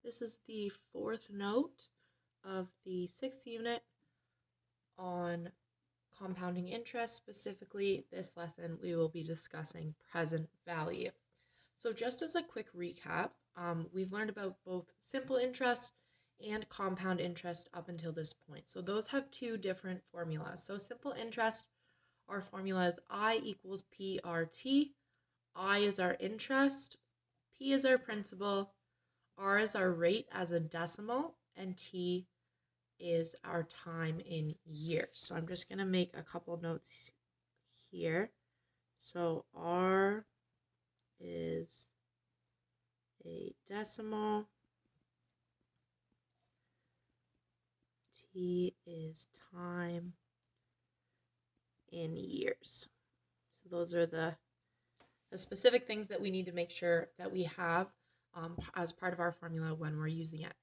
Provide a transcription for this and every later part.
This is the fourth note of the sixth unit on compounding interest. Specifically, this lesson we will be discussing present value. So just as a quick recap, we've learned about both simple interest and compound interest up until this point. So those have two different formulas. So simple interest, our formula is I equals PRT. I is our interest, P is our principal, R is our rate as a decimal, and T is our time in years. So I'm just going to make a couple notes here. So R is a decimal, T is time in years. So those are the specific things that we need to make sure that we have as part of our formula when we're using it.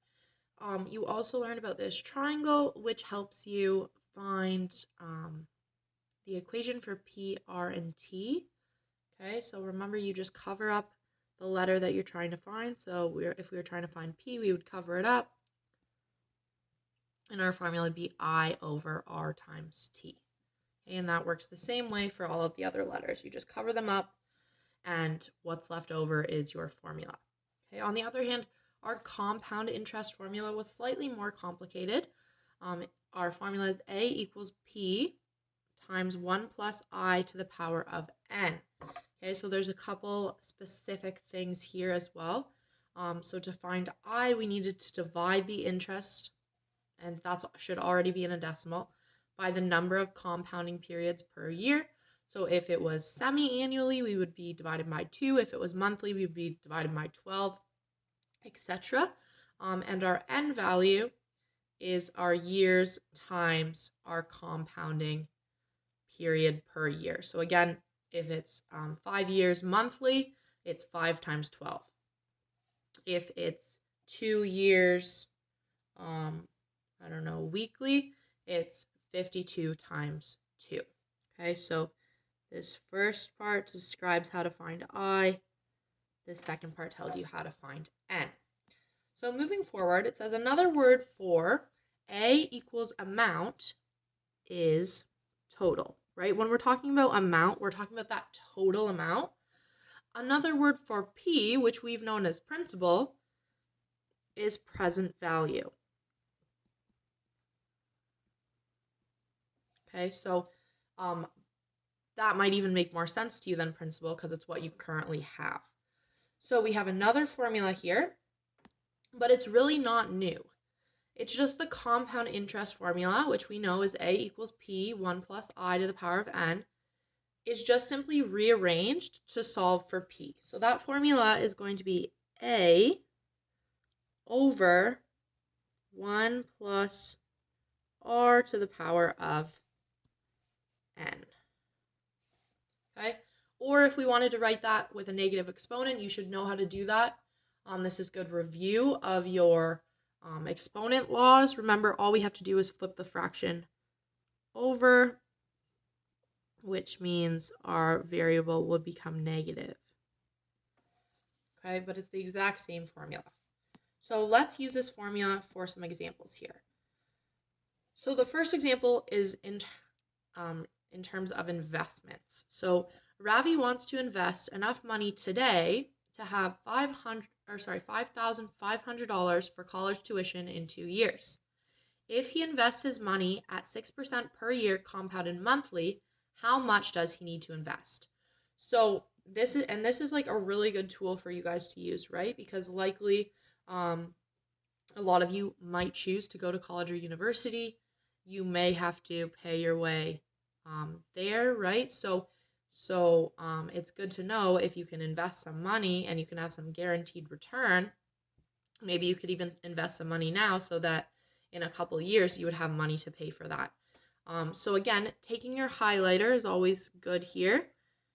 You also learn about this triangle, which helps you find the equation for P, R, and T. Okay, so remember you just cover up the letter that you're trying to find. So if we were trying to find P, we would cover it up. And our formula would be I over R times T. Okay, and that works the same way for all of the other letters. You just cover them up, and what's left over is your formula. Okay, on the other hand, our compound interest formula was slightly more complicated. Our formula is A equals P times 1 plus I to the power of N. Okay, so there's a couple specific things here as well. So to find I, we needed to divide the interest, and that should already be in a decimal, by the number of compounding periods per year. So if it was semi-annually, we would be divided by 2. If it was monthly, we would be divided by 12, etc. And our N value is our years times our compounding period per year. So again, if it's 5 years monthly, it's 5 times 12. If it's 2 years, weekly, it's 52 times 2. Okay, so this first part describes how to find I. This second part tells you how to find N. So moving forward, it says another word for A equals amount is total, right? When we're talking about amount, we're talking about that total amount. Another word for P, which we've known as principal, is present value. Okay, so that might even make more sense to you than principal because it's what you currently have. So we have another formula here, but it's really not new. It's just the compound interest formula, which we know is A equals P, 1 plus I to the power of N, is just simply rearranged to solve for P. So that formula is going to be A over 1 plus R to the power of N. Okay? Or if we wanted to write that with a negative exponent, you should know how to do that. This is good review of your exponent laws. Remember, all we have to do is flip the fraction over, which means our variable will become negative. Okay, but it's the exact same formula. So let's use this formula for some examples here. So the first example is in terms of investments. So Ravi wants to invest enough money today to have $5,500 for college tuition in 2 years. If he invests his money at 6% per year compounded monthly, how much does he need to invest? So this is like a really good tool for you guys to use, right? Because likely a lot of you might choose to go to college or university. You may have to pay your way there, right? So it's good to know if you can invest some money and you can have some guaranteed return. Maybe you could even invest some money now so that in a couple of years you would have money to pay for that. So again, taking your highlighter is always good here.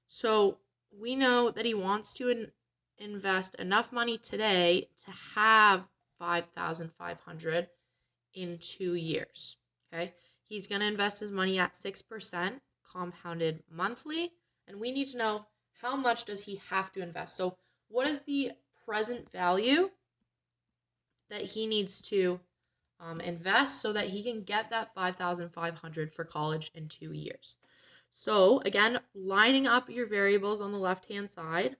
So we know that he wants to invest enough money today to have $5,500 in 2 years. Okay, he's going to invest his money at 6% compounded monthly, and we need to know how much does he have to invest. So what is the present value that he needs to invest so that he can get that $5,500 for college in 2 years. So again, lining up your variables on the left-hand side,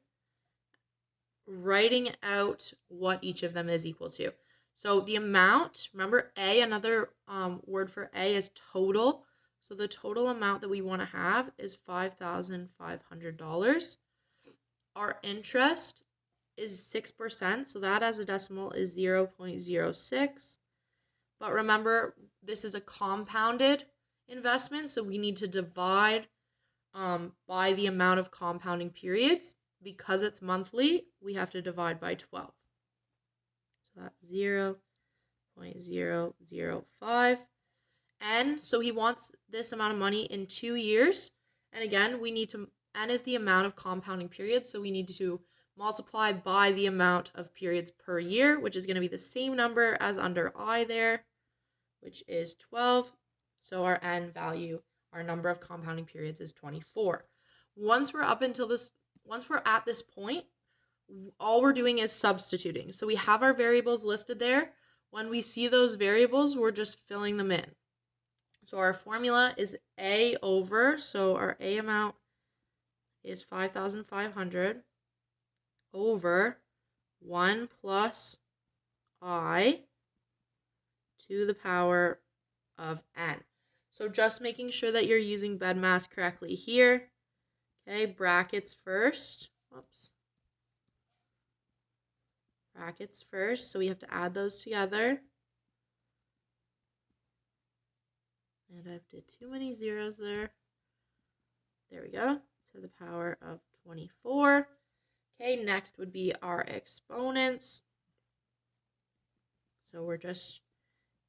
writing out what each of them is equal to. So the amount, remember A, another word for A is total. So the total amount that we want to have is $5,500. Our interest is 6%, so that as a decimal is 0.06. But remember, this is a compounded investment, so we need to divide by the amount of compounding periods. Because it's monthly, we have to divide by 12. So that's 0.005. N, so he wants this amount of money in 2 years. And again, we need to, N is the amount of compounding periods, so we need to multiply by the amount of periods per year, which is going to be the same number as under I there, which is 12. So our N value, our number of compounding periods, is 24. Once we're at this point, all we're doing is substituting. So we have our variables listed there. When we see those variables, we're just filling them in. So our formula is A over, so our A amount is 5,500 over 1 plus I to the power of N. So just making sure that you're using BEDMAS correctly here. Okay, brackets first. Whoops. Brackets first, so we have to add those together. And I did too many zeros there. There we go, to the power of 24. Okay, next would be our exponents. So we're just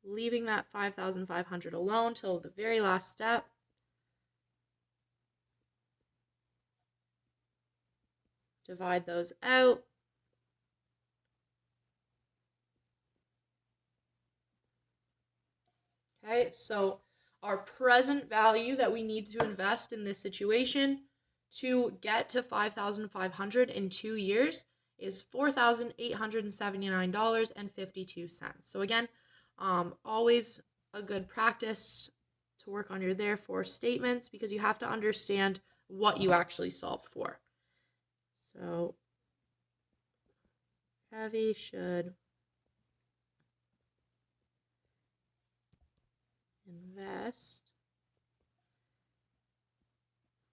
leaving that 5,500 alone till the very last step. Divide those out. Okay, so our present value that we need to invest in this situation to get to 5,500 in 2 years is $4,879.52. So again, always a good practice to work on your therefore statements because you have to understand what you actually solved for. So Ravi should invest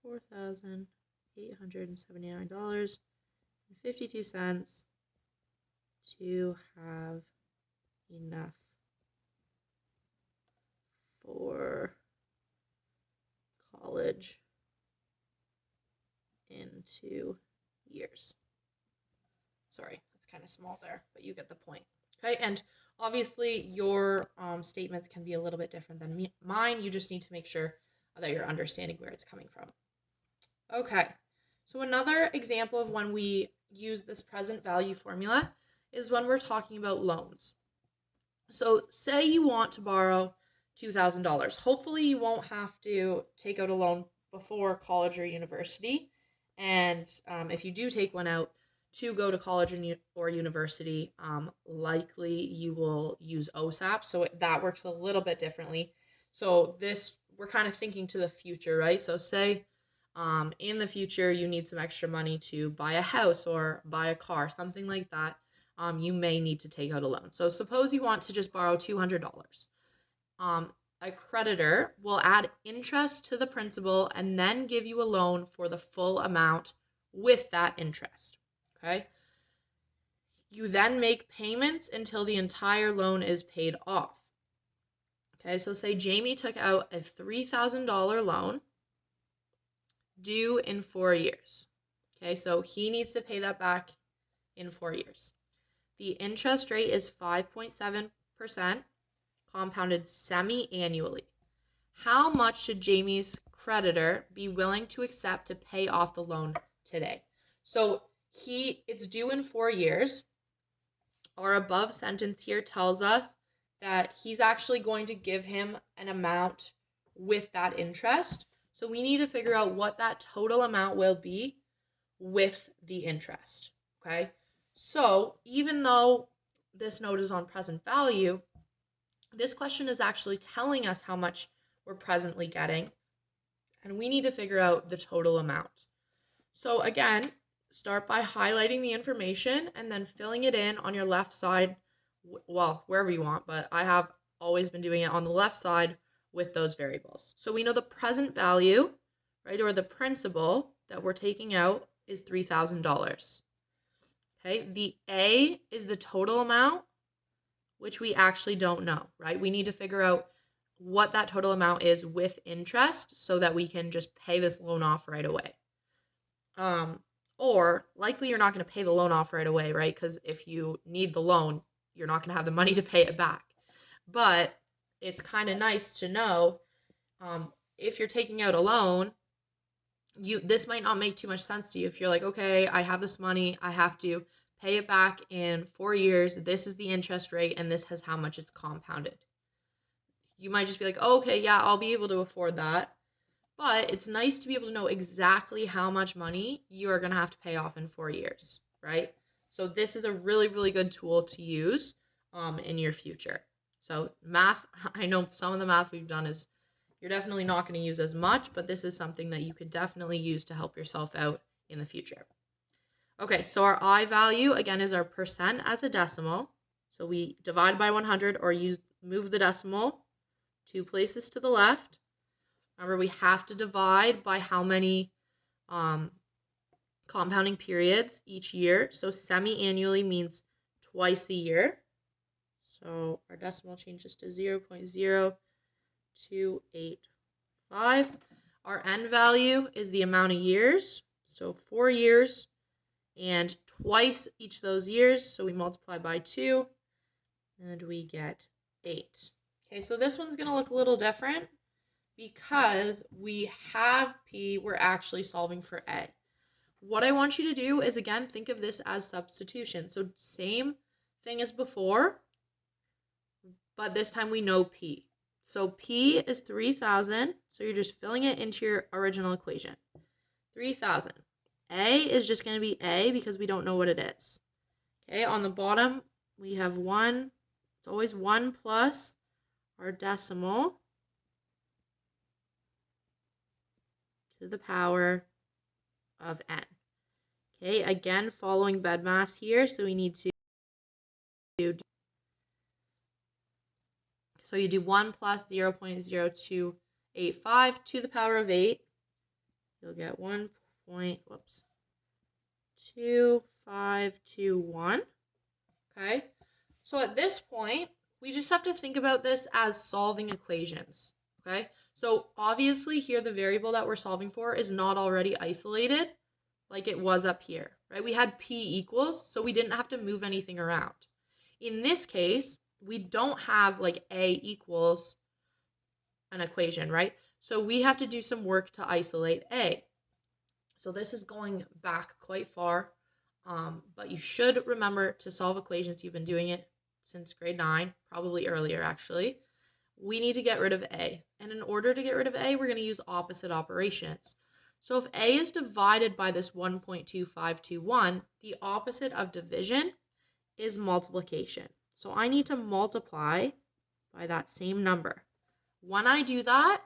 $4,879.52 to have enough for college in 2 years. Sorry, that's kind of small there, but you get the point. Okay, and obviously your statements can be a little bit different than mine. You just need to make sure that you're understanding where it's coming from. Okay, so another example of when we use this present value formula is when we're talking about loans. So say you want to borrow $2,000. Hopefully you won't have to take out a loan before college or university. And if you do take one out to go to college or university, likely you will use OSAP. So that works a little bit differently. So this, we're kind of thinking to the future, right? So say in the future you need some extra money to buy a house or buy a car, something like that. You may need to take out a loan. So suppose you want to just borrow $200. A creditor will add interest to the principal and then give you a loan for the full amount with that interest. Okay. You then make payments until the entire loan is paid off. Okay, so say Jamie took out a $3,000 loan due in 4 years. Okay, so he needs to pay that back in 4 years. The interest rate is 5.7%, compounded semi-annually. How much should Jamie's creditor be willing to accept to pay off the loan today? So it's due in 4 years. Our above sentence here tells us that he's actually going to give him an amount with that interest. So we need to figure out what that total amount will be with the interest. Okay, so even though this note is on present value, this question is actually telling us how much we're presently getting, and we need to figure out the total amount. So again, start by highlighting the information and then filling it in on your left side, well, wherever you want, but I have always been doing it on the left side with those variables. So we know the present value, right, or the principal that we're taking out is $3,000. Okay, the A is the total amount, which we actually don't know, right? We need to figure out what that total amount is with interest so that we can just pay this loan off right away. Or likely you're not going to pay the loan off right away, right? Because if you need the loan, you're not going to have the money to pay it back. But it's kind of nice to know if you're taking out a loan, this might not make too much sense to you. If you're like, okay, I have this money, I have to pay it back in 4 years, this is the interest rate, and this is how much it's compounded. You might just be like, oh, okay, yeah, I'll be able to afford that. But it's nice to be able to know exactly how much money you are going to have to pay off in 4 years, right? So this is a really, really good tool to use in your future. So math, I know some of the math we've done is you're definitely not going to use as much, but this is something that you could definitely use to help yourself out in the future. Okay, so our I value, again, is our percent as a decimal. So we divide by 100 or move the decimal 2 places to the left. Remember, we have to divide by how many compounding periods each year. So semi-annually means twice a year. So our decimal changes to 0.0285. Our N value is the amount of years. So 4 years and twice each of those years. So we multiply by 2 and we get 8. Okay, so this one's going to look a little different because we have P, we're actually solving for A. What I want you to do is, again, think of this as substitution. So same thing as before, but this time we know P. So P is 3,000, so you're just filling it into your original equation. 3,000. A is just going to be A because we don't know what it is. Okay, on the bottom, we have 1. It's always 1 plus our decimal to the power of n. Okay, again, following BEDMAS here, so we need to so you do 1 plus 0.0285 to the power of 8. You'll get 1.2521. Okay, so at this point, we just have to think about this as solving equations. Okay, so obviously here the variable that we're solving for is not already isolated like it was up here, right? We had P equals, so we didn't have to move anything around. In this case, we don't have like A equals an equation, right? So we have to do some work to isolate A. So this is going back quite far, but you should remember to solve equations. You've been doing it since grade 9, probably earlier actually. We need to get rid of A. And in order to get rid of A, we're going to use opposite operations. So if A is divided by this 1.2521, the opposite of division is multiplication. So I need to multiply by that same number. When I do that,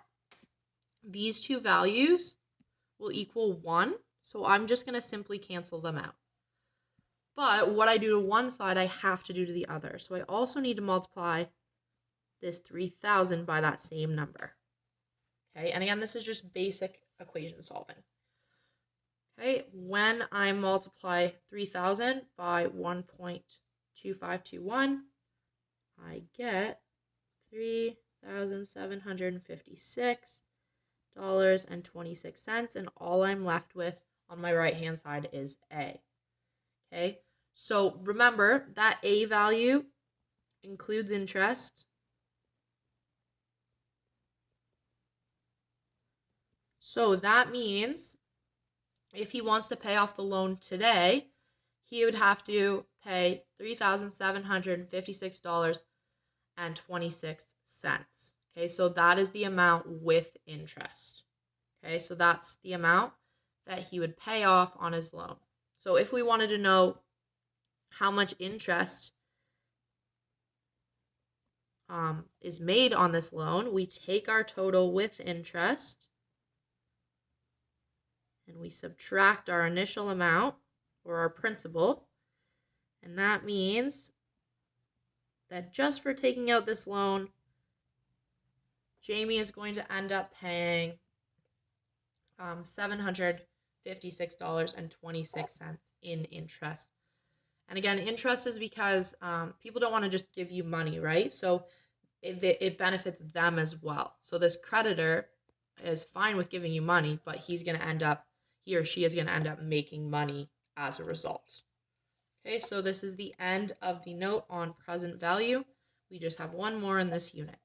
these two values will equal 1. So I'm just going to simply cancel them out. But what I do to one side, I have to do to the other. So I also need to multiply this 3,000 by that same number. Okay, and again, this is just basic equation solving. Okay, when I multiply 3,000 by 1.2521, I get $3,756.26, and all I'm left with on my right-hand side is A. Okay, so remember that A value includes interest. So that means if he wants to pay off the loan today, he would have to pay $3,756.26. Okay, so that is the amount with interest. Okay, so that's the amount that he would pay off on his loan. So if we wanted to know how much interest is made on this loan, we take our total with interest and we subtract our initial amount or our principal. And that means that just for taking out this loan, Jamie is going to end up paying $756.26 in interest. And again, interest is because people don't want to just give you money, right? So it benefits them as well. So this creditor is fine with giving you money, but he or she is going to end up making money as a result. Okay, so this is the end of the note on present value. We just have one more in this unit.